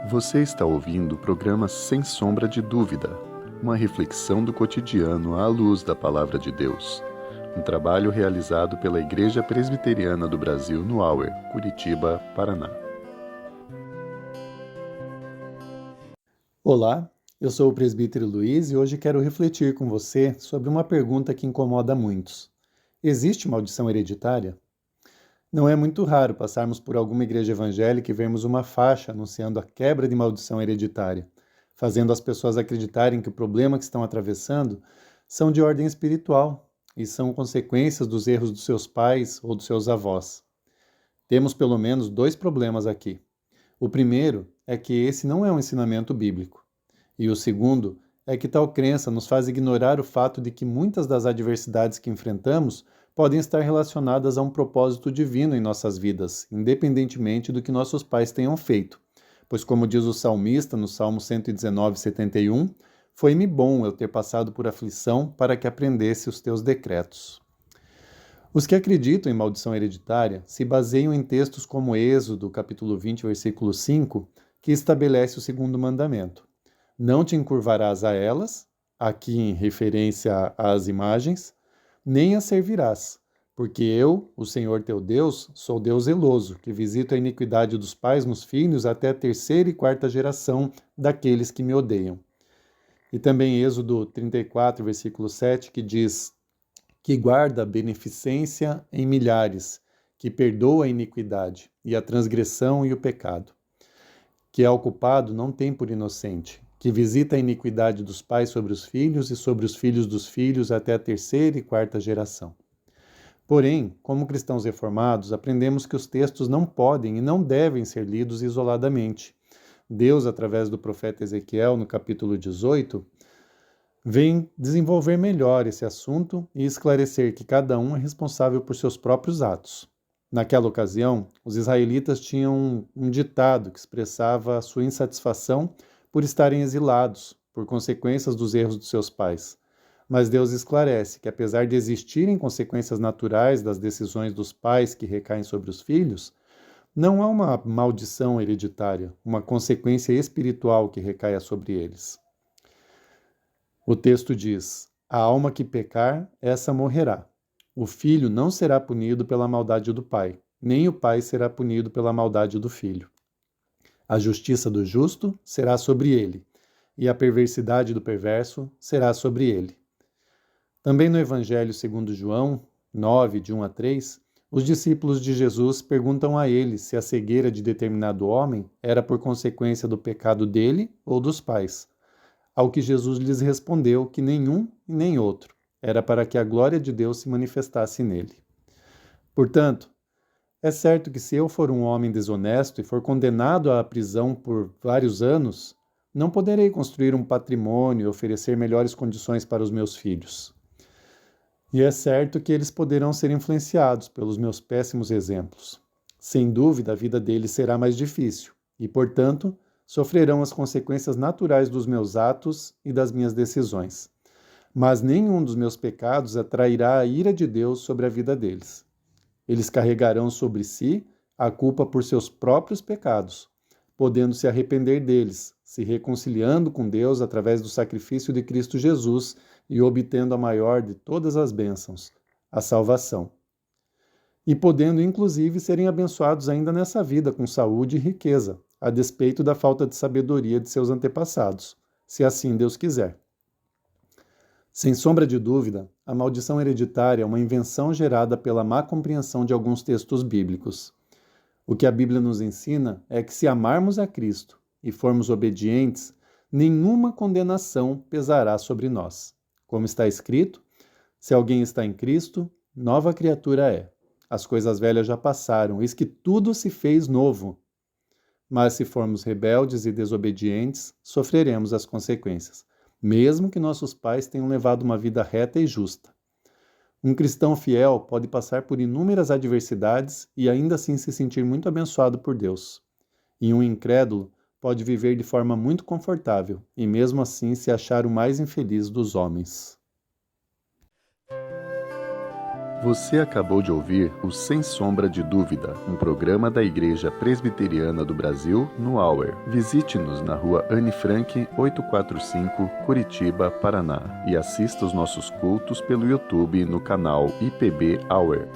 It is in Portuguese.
Você está ouvindo o programa Sem Sombra de Dúvida, uma reflexão do cotidiano à luz da Palavra de Deus. Um trabalho realizado pela Igreja Presbiteriana do Brasil no Auer, Curitiba, Paraná. Olá, eu sou o presbítero Luiz e hoje quero refletir com você sobre uma pergunta que incomoda muitos. Existe maldição hereditária? Não é muito raro passarmos por alguma igreja evangélica e vermos uma faixa anunciando a quebra de maldição hereditária, fazendo as pessoas acreditarem que o problema que estão atravessando são de ordem espiritual e são consequências dos erros dos seus pais ou dos seus avós. Temos pelo menos dois problemas aqui. O primeiro é que esse não é um ensinamento bíblico. E o segundo é que tal crença nos faz ignorar o fato de que muitas das adversidades que enfrentamos podem estar relacionadas a um propósito divino em nossas vidas, independentemente do que nossos pais tenham feito. Pois, como diz o salmista no Salmo 119:71, foi-me bom eu ter passado por aflição para que aprendesse os teus decretos. Os que acreditam em maldição hereditária se baseiam em textos como Êxodo, capítulo 20, versículo 5, que estabelece o segundo mandamento. Não te encurvarás a elas, aqui em referência às imagens, nem as servirás, porque eu, o Senhor teu Deus, sou Deus zeloso, que visito a iniquidade dos pais nos filhos até a terceira e quarta geração daqueles que me odeiam. E também Êxodo 34, versículo 7, que diz que guarda a beneficência em milhares, que perdoa a iniquidade e a transgressão e o pecado, que é o culpado não tem por inocente, que visita a iniquidade dos pais sobre os filhos e sobre os filhos dos filhos até a terceira e quarta geração. Porém, como cristãos reformados, aprendemos que os textos não podem e não devem ser lidos isoladamente. Deus, através do profeta Ezequiel, no capítulo 18, vem desenvolver melhor esse assunto e esclarecer que cada um é responsável por seus próprios atos. Naquela ocasião, os israelitas tinham um ditado que expressava a sua insatisfação por estarem exilados, por consequências dos erros dos seus pais. Mas Deus esclarece que, apesar de existirem consequências naturais das decisões dos pais que recaem sobre os filhos, não há uma maldição hereditária, uma consequência espiritual que recaia sobre eles. O texto diz: a alma que pecar, essa morrerá. O filho não será punido pela maldade do pai, nem o pai será punido pela maldade do filho. A justiça do justo será sobre ele, e a perversidade do perverso será sobre ele. Também no Evangelho segundo João 9, de 1 a 3, os discípulos de Jesus perguntam a ele se a cegueira de determinado homem era por consequência do pecado dele ou dos pais. Ao que Jesus lhes respondeu que nenhum e nem outro, era para que a glória de Deus se manifestasse nele. Portanto, é certo que se eu for um homem desonesto e for condenado à prisão por vários anos, não poderei construir um patrimônio e oferecer melhores condições para os meus filhos. E é certo que eles poderão ser influenciados pelos meus péssimos exemplos. Sem dúvida, a vida deles será mais difícil e, portanto, sofrerão as consequências naturais dos meus atos e das minhas decisões. Mas nenhum dos meus pecados atrairá a ira de Deus sobre a vida deles. Eles carregarão sobre si a culpa por seus próprios pecados, podendo se arrepender deles, se reconciliando com Deus através do sacrifício de Cristo Jesus e obtendo a maior de todas as bênçãos, a salvação. E podendo, inclusive, serem abençoados ainda nessa vida com saúde e riqueza, a despeito da falta de sabedoria de seus antepassados, se assim Deus quiser. Sem sombra de dúvida, a maldição hereditária é uma invenção gerada pela má compreensão de alguns textos bíblicos. O que a Bíblia nos ensina é que se amarmos a Cristo e formos obedientes, nenhuma condenação pesará sobre nós. Como está escrito, se alguém está em Cristo, nova criatura é. As coisas velhas já passaram, eis que tudo se fez novo. Mas se formos rebeldes e desobedientes, sofreremos as consequências, mesmo que nossos pais tenham levado uma vida reta e justa. Um cristão fiel pode passar por inúmeras adversidades e ainda assim se sentir muito abençoado por Deus. E um incrédulo pode viver de forma muito confortável e mesmo assim se achar o mais infeliz dos homens. Você acabou de ouvir o Sem Sombra de Dúvida, um programa da Igreja Presbiteriana do Brasil no Hour. Visite-nos na rua Anne Frank, 845, Curitiba, Paraná, e assista os nossos cultos pelo YouTube no canal IPB Hour.